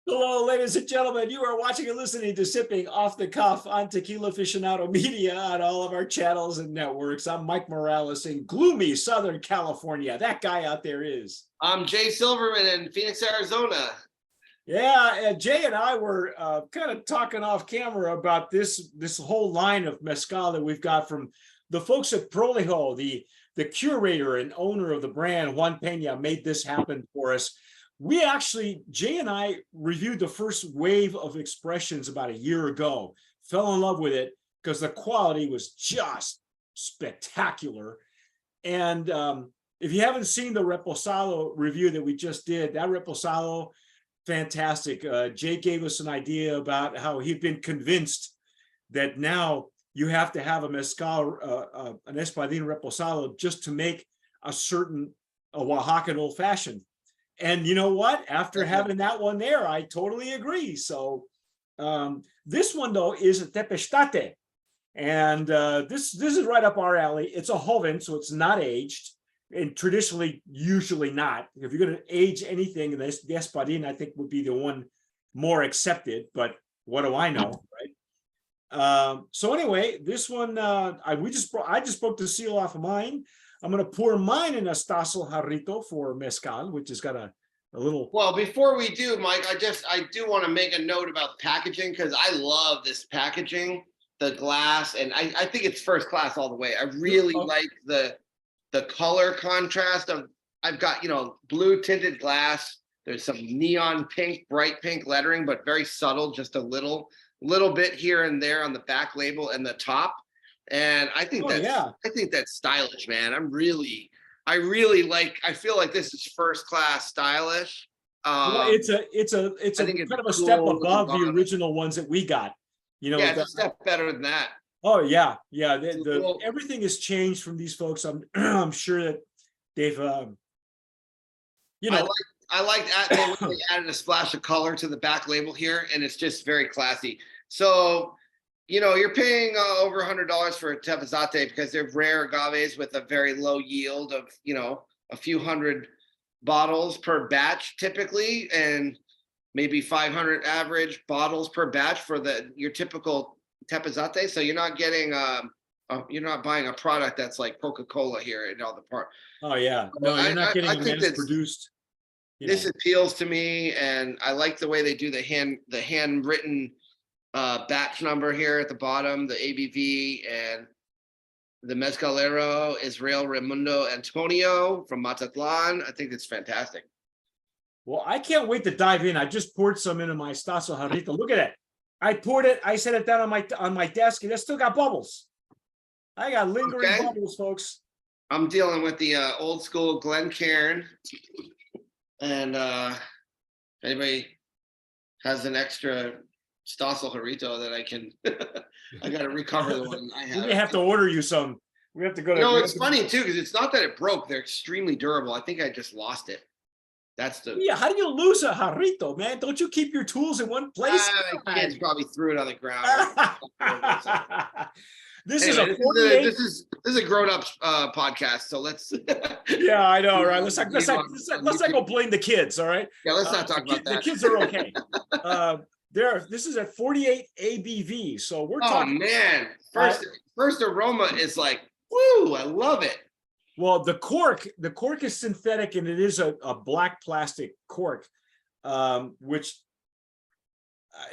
Hello, ladies and gentlemen. You are watching and listening to Sipping Off the Cuff on Tequila Aficionado Media on all of our channels and networks. I'm Mike Morales in gloomy Southern California. That guy out there is. I'm Jay Silverman in Phoenix, Arizona. Yeah, Jay and I were kind of talking off camera about this whole line of mezcal that we've got from the folks at Prolijo. The curator and owner of the brand, Juan Pena, made this happen for us. We actually, Jay and I reviewed the first wave of expressions about a year ago, fell in love with it because the quality was just spectacular. And if you haven't seen the Reposado review that we just did, that Reposado, fantastic. Jay gave us an idea about how he'd been convinced that now you have to have a mezcal, an Espadín Reposado just to make a certain Oaxacan old fashioned. And you know what? After having that one there, I totally agree. So this one, though, is a Tepeztate. And this is right up our alley. It's a Joven, so it's not aged. And traditionally, usually not. If you're going to age anything, the Espadín, I think, would be the one more accepted. But what do I know, right? So anyway, this one, I just broke the seal off of mine. I'm going to pour mine in a Stasel Jarrito for mezcal, which has got a little. Well, before we do, Mike, I do want to make a note about packaging because I love this packaging, the glass, and I think it's first class all the way. I really like the color contrast of. I've got blue tinted glass. There's some neon pink, bright pink lettering, but very subtle, just a little bit here and there on the back label and the top. And I think I think that's stylish, man. I really like. I feel like this is first class stylish. Well, it's a kind of a step above the original ones that we got. Yeah, it's a step better than that. Oh yeah. Everything has changed from these folks. I'm sure that they've I like that they added a splash of color to the back label here, and it's just very classy. So. You're paying over $100 for a Tepeztate because they're rare agaves with a very low yield of, a few hundred bottles per batch typically, and maybe 500 average bottles per batch for your typical Tepeztate. So you're not getting, you're not buying a product that's like Coca-Cola here in all the part. Oh yeah, no, you're not getting mass produced. This appeals to me, and I like the way they do the handwritten. Batch number here at the bottom, the ABV, and the Mezcalero Israel Raimundo Antonio from Mazatlan. I think it's fantastic. Well, I can't wait to dive in. I just poured some into my Stasel Jarrito. Look at it. I poured it. I set it down on my desk, and it still got bubbles. I got lingering bubbles, folks. I'm dealing with the old school Glencairn, and anybody has an extra Stasel Jarrito that I can. I got to recover the one I have. We have to order you some. We have to go to. It's funny too because it's not that it broke. They're extremely durable. I think I just lost it. That's the. Yeah, how do you lose a Jarrito, man? Don't you keep your tools in one place? Kids probably threw it on the ground. This is a 48. This is a grown-up podcast, so let's. Yeah, I know, right? Let's not go blame the kids. All right. Yeah, let's not talk about that. The kids are okay. This is at 48 ABV, so we're talking. Oh man, first aroma is like, woo! I love it. Well, the cork is synthetic, and it is a black plastic cork, which,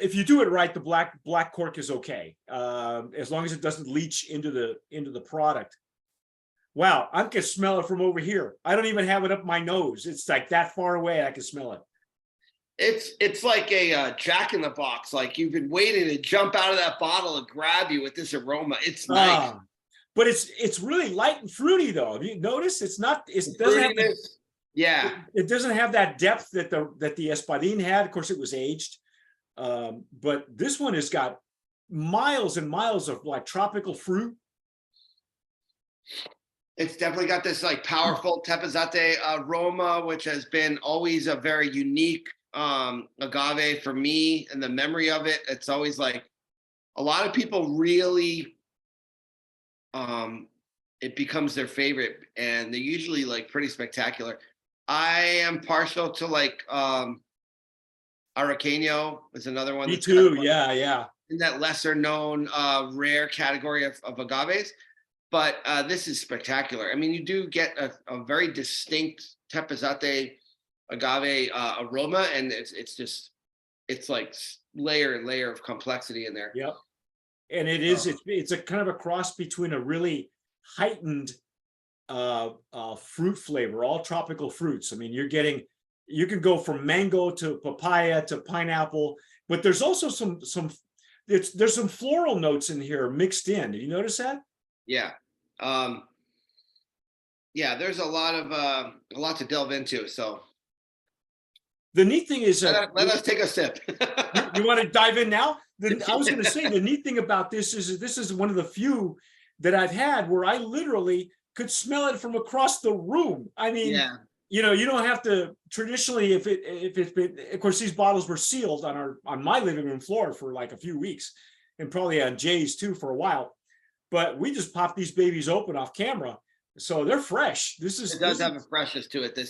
if you do it right, the black cork is okay, as long as it doesn't leach into the product. Wow, I can smell it from over here. I don't even have it up my nose. It's like that far away. I can smell it. It's like a Jack in the Box. Like you've been waiting to jump out of that bottle and grab you with this aroma. It's nice, but it's really light and fruity though. Have you noticed? It doesn't have it doesn't have that depth that the Espadín had. Of course, it was aged, but this one has got miles and miles of like tropical fruit. It's definitely got this like powerful Tepeztate aroma, which has been always a very unique agave for me, and the memory of it. It's always like a lot of people really it becomes their favorite, and they're usually like pretty spectacular. I am partial to like Araqueño is another one. Me That's kind of too. Yeah, yeah. in that lesser known rare category of agaves. But this is spectacular. I mean, you do get a very distinct Tepeztate agave aroma, and it's like layer and layer of complexity in there. Yep. And it's a kind of a cross between a really heightened fruit flavor, all tropical fruits. I mean, you can go from mango to papaya to pineapple, but there's also there's some floral notes in here mixed in. Did you notice that? Yeah. Yeah, there's a lot to delve into. So the neat thing is let us take a sip. you want to dive in now? I was going to say the neat thing about this is one of the few that I've had where I literally could smell it from across the room. I mean, yeah. You don't have to traditionally, if it's been, of course, these bottles were sealed on my living room floor for like a few weeks, and probably on Jay's too for a while. But we just popped these babies open off camera, so they're fresh. It does have a freshness to it. The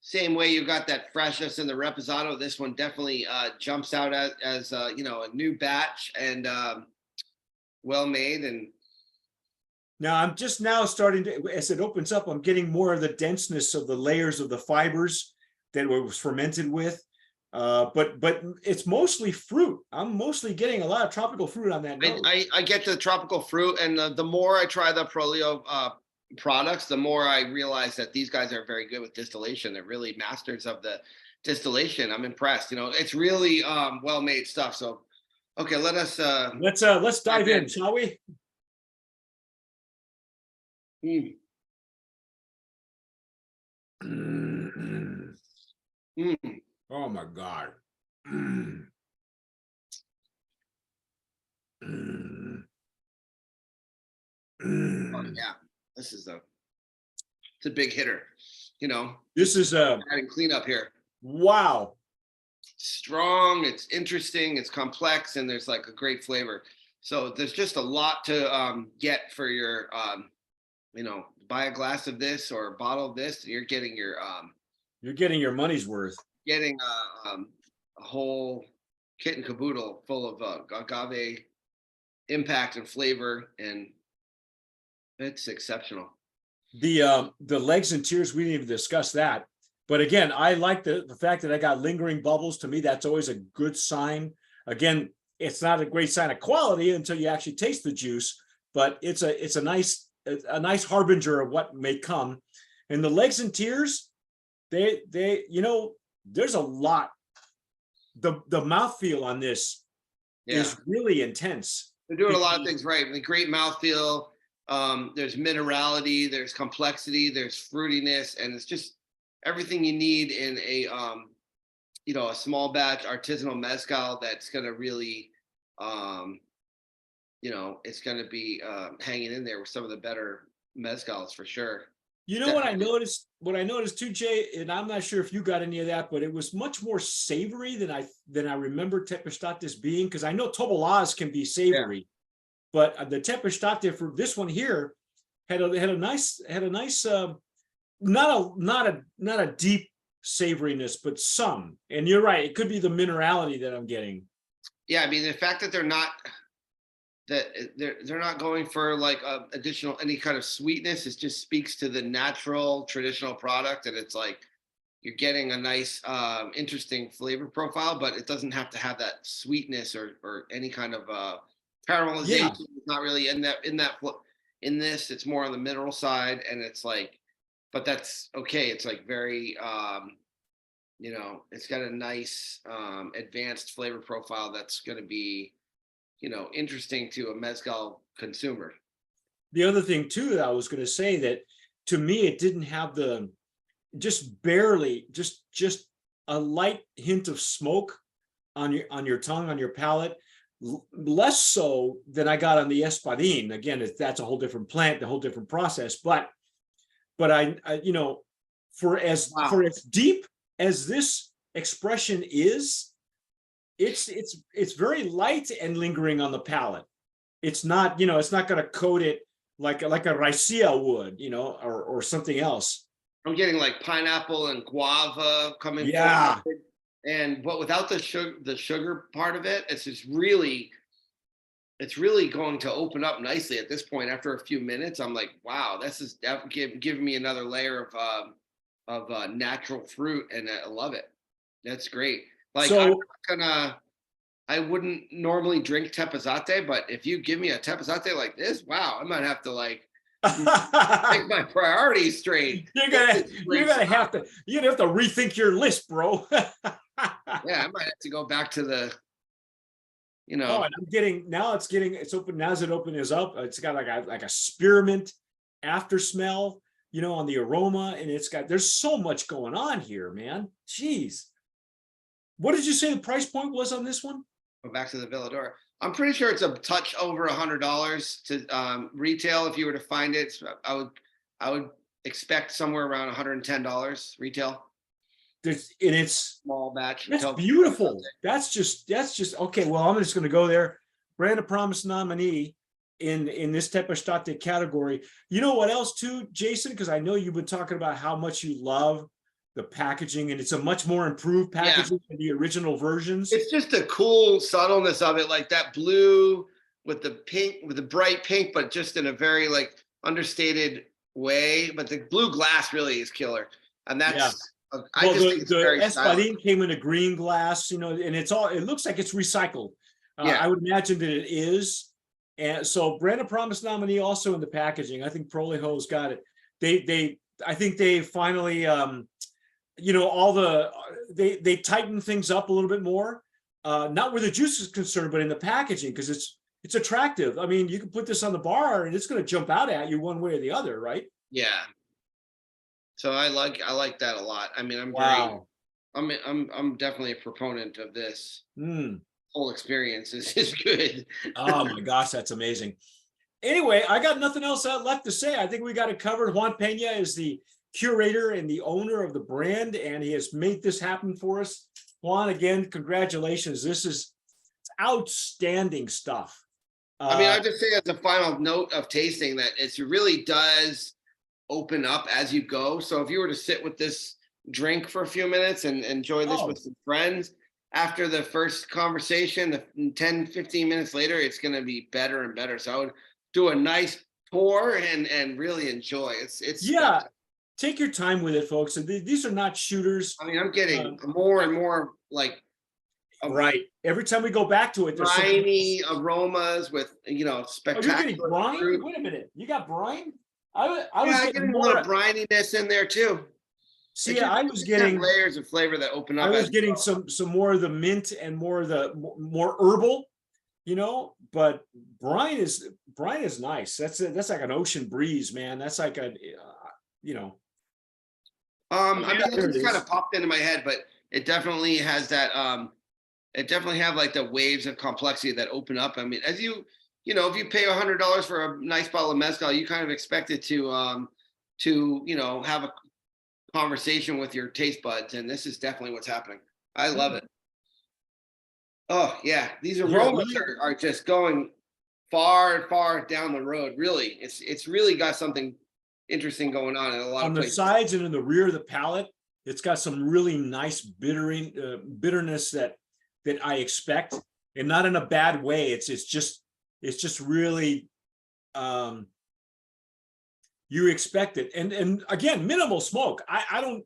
same way you got that freshness in the Reposado. This one definitely jumps out as a new batch and well made. And now I'm just now starting to, as it opens up, I'm getting more of the denseness of the layers of the fibers that it was fermented with. But it's mostly fruit. I'm mostly getting a lot of tropical fruit on that note. I get the tropical fruit, and the more I try the Prolijo products, the more I realize that these guys are very good with distillation. They're really masters of the distillation. I'm impressed. It's really well made stuff. So, okay, let's dive in, shall we? Mm. Mm. Oh my God. Mm. Mm. Mm. Oh, yeah, it's a big hitter. This is adding cleanup here. Wow. Strong, it's interesting, it's complex, and there's like a great flavor. So there's just a lot to get for your buy a glass of this or a bottle of this, and you're getting your money's worth. Getting a whole kit and caboodle full of agave impact and flavor, and it's exceptional. The legs and tears, we didn't even discuss that. But again, I like the fact that I got lingering bubbles. To me, that's always a good sign. Again, it's not a great sign of quality until you actually taste the juice, but it's a nice harbinger of what may come. And the legs and tears, they there's a lot. The mouthfeel on this is really intense. They're doing a lot of things right. The great mouthfeel. There's minerality, there's complexity, there's fruitiness, and it's just everything you need in a small batch artisanal mezcal that's going to really, it's going to be hanging in there with some of the better mezcals for sure. What I noticed too, Jay, and I'm not sure if you got any of that, but it was much more savory than I remember Tepeztates being, because I know Tobalás can be savory, but the Tepeztate for this one here had a nice not a deep savoriness, but some. And you're right, it could be the minerality that I'm getting. Yeah, I mean, the fact that they're not going for like additional any kind of sweetness, it just speaks to the natural traditional product, and it's like you're getting a nice interesting flavor profile, but it doesn't have to have that sweetness or any kind of caramelization. Yeah. It's not really in this. It's more on the mineral side, and it's like, but that's okay. It's like very it's got a nice advanced flavor profile that's going to be interesting to a mezcal consumer. The other thing too that I was going to say, that to me it didn't have just barely a light hint of smoke on your tongue, on your palate, less so than I got on the Espadín. Again, that's a whole different plant, a whole different process, but I for as deep as this expression is, it's very light and lingering on the palate. It's not, it's not going to coat it like a raicilla would, or something else. I'm getting like pineapple and guava coming forward, but without the sugar part of it, it's really going to open up nicely at this point. After a few minutes, I'm like, wow, this is giving me another layer of natural fruit, and I love it. That's great. Like, So I wouldn't normally drink tepeztate, but if you give me a tepeztate like this, wow, I might have to like make my priorities straight. you're gonna have to rethink your list, bro. Yeah, I might have to go back to the, Oh, and it's open now. As it opens up, it's got like a spearmint after smell, on the aroma, and there's so much going on here, man. Jeez. What did you say the price point was on this one? Go back to the Villador. I'm pretty sure it's a touch over $100 to retail. If you were to find it, I would expect somewhere around $110 retail. It's small batch. That's beautiful. That's just okay. Well, I'm just going to go there. Brand of Promise nominee in this Tepeztate category. You know what else too, Jason? Because I know you've been talking about how much you love the packaging, and it's a much more improved packaging than the original versions. It's just a cool subtleness of it, like that blue with the pink, with the bright pink, but just in a very like understated way. But the blue glass really is killer, and that's. I just think it's very Espadín came in a green glass, and it looks like it's recycled. I would imagine that it is. And so Brand of Promise nominee also in the packaging. I think Prolijo's got it. I think they finally, they tighten things up a little bit more, not where the juice is concerned, but in the packaging, because it's attractive. I mean, you can put this on the bar and it's going to jump out at you one way or the other, right? Yeah. So I like that a lot. I mean, I'm definitely a proponent of this. Whole experience is good. Oh my gosh, that's amazing. Anyway, I got nothing else left to say. I think we got it covered. Juan Peña is the curator and the owner of the brand, and he has made this happen for us. Juan, again, congratulations. This is outstanding stuff. I mean, I just say as a final note of tasting that it really does open up as you go. So if you were to sit with this drink for a few minutes and enjoy this with some friends, after the first conversation, 10, 15 minutes later, it's going to be better and better. So I would do a nice pour and really enjoy. It's take your time with it, folks. And these are not shooters. I mean, I'm getting more and more like right. Every time we go back to it, there's briny aromas with spectacular. Oh, you're getting brine? Fruit. Wait a minute, you got brine? I was getting a little brininess in there too. See, I was getting layers of flavor that open up. I was getting some more of the mint and more of the more herbal, But brine is nice. That's like an ocean breeze, man. That's like a, I mean, it just kind of popped into my head, but it definitely has that. It definitely have like the waves of complexity that open up. I mean, as if you pay $100 for a nice bottle of mezcal, you kind of expect it to have a conversation with your taste buds, and this is definitely what's happening. I love it. Oh yeah, these aromas are just going far down the road. Really, it's really got something interesting going on in a lot of places. On the sides and in the rear of the palate, it's got some really nice bitterness that I expect, and not in a bad way. It's just really you expect it, and again, minimal smoke. I don't.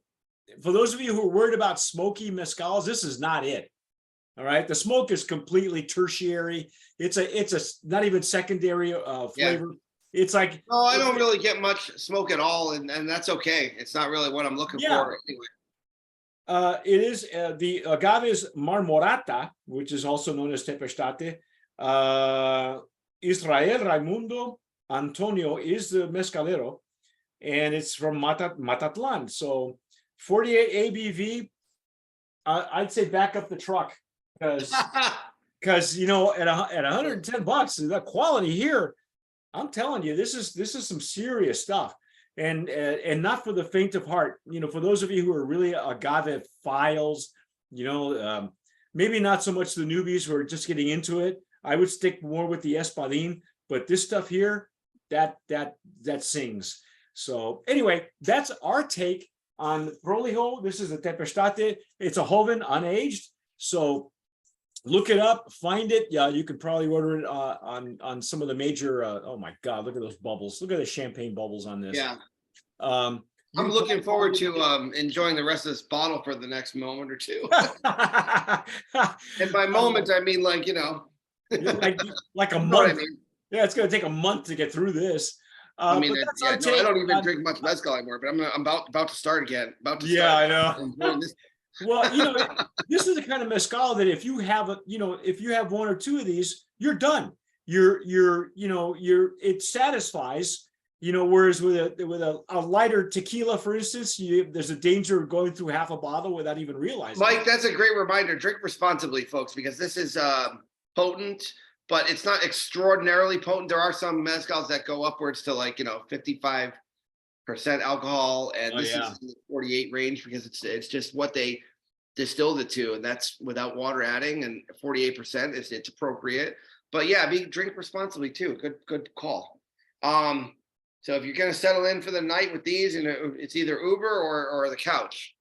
For those of you who are worried about smoky mezcals, this is not it. All right, the smoke is completely tertiary. It's a not even secondary flavor. Yeah. It's like I don't really get much smoke at all, and that's okay. It's not really what I'm looking for anyway. It is the agave is marmorata, which is also known as Tepeztate. Israel Raimundo Antonio is the mezcalero, and it's from Matatlan. So 48 ABV. I'd say back up the truck because at $110, the quality here, I'm telling you, this is some serious stuff, and not for the faint of heart. For those of you who are really agave philes, maybe not so much the newbies who are just getting into it. I would stick more with the Espadín, but this stuff here, that sings. So anyway, that's our take on Prolijo. This is a Tepeztate. It's a Joven, unaged. So look it up, find it. Yeah, you could probably order it on some of the major. Oh my God, look at those bubbles. Look at the champagne bubbles on this. Yeah. Um, I'm looking forward to enjoying the rest of this bottle for the next moment or two. And by moment, I mean like, you know, like a month. What I mean? Yeah, it's going to take a month to get through this. I mean, but that's yeah, our no, I don't even take drink much mezcal anymore, but I'm about to start again. About to Yeah, start. I know. Enjoying this. Well, you know, this is the kind of mezcal that if you have if you have one or two of these, you're done. It satisfies. Whereas with a lighter tequila, for instance, there's a danger of going through half a bottle without even realizing. Mike, that's a great reminder. Drink responsibly, folks, because this is potent, but it's not extraordinarily potent. There are some mezcals that go upwards to 55% alcohol, and this is in the 48 range because it's just what they distilled it to, and that's without water adding, and 48% it's appropriate. But yeah, drink responsibly too. Good call. So if you're going to settle in for the night with these, and it's either Uber or the couch.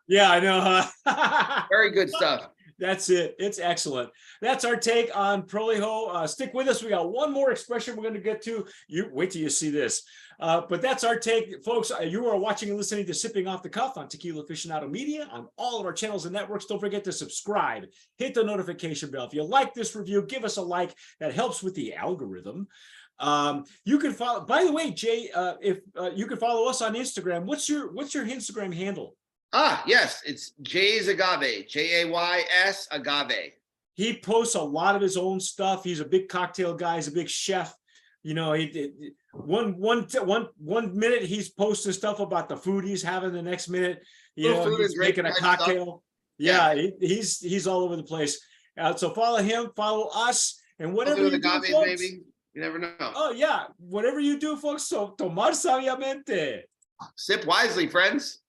Yeah, I know, huh? Very good stuff. That's it. It's excellent. That's our take on Prolijo. Stick with us. We got one more expression we're going to get to. You wait till you see this. But that's our take, folks. You are watching and listening to Sipping Off the Cuff on Tequila Aficionado Media on all of our channels and networks. Don't forget to subscribe. Hit the notification bell. If you like this review, give us a like. That helps with the algorithm. You can follow, by the way, Jay, if you can follow us on Instagram. What's your Instagram handle? Yes, it's Jay's Agave, Jays Agave. He posts a lot of his own stuff. He's a big cocktail guy. He's a big chef. He one minute he's posting stuff about the food he's having. The next minute, he's making a cocktail. Yeah, he's all over the place. So follow him, follow us, and whatever you do, folks, maybe. You never know. Oh yeah, whatever you do, folks. So tomar sabiamente. Sip wisely, friends.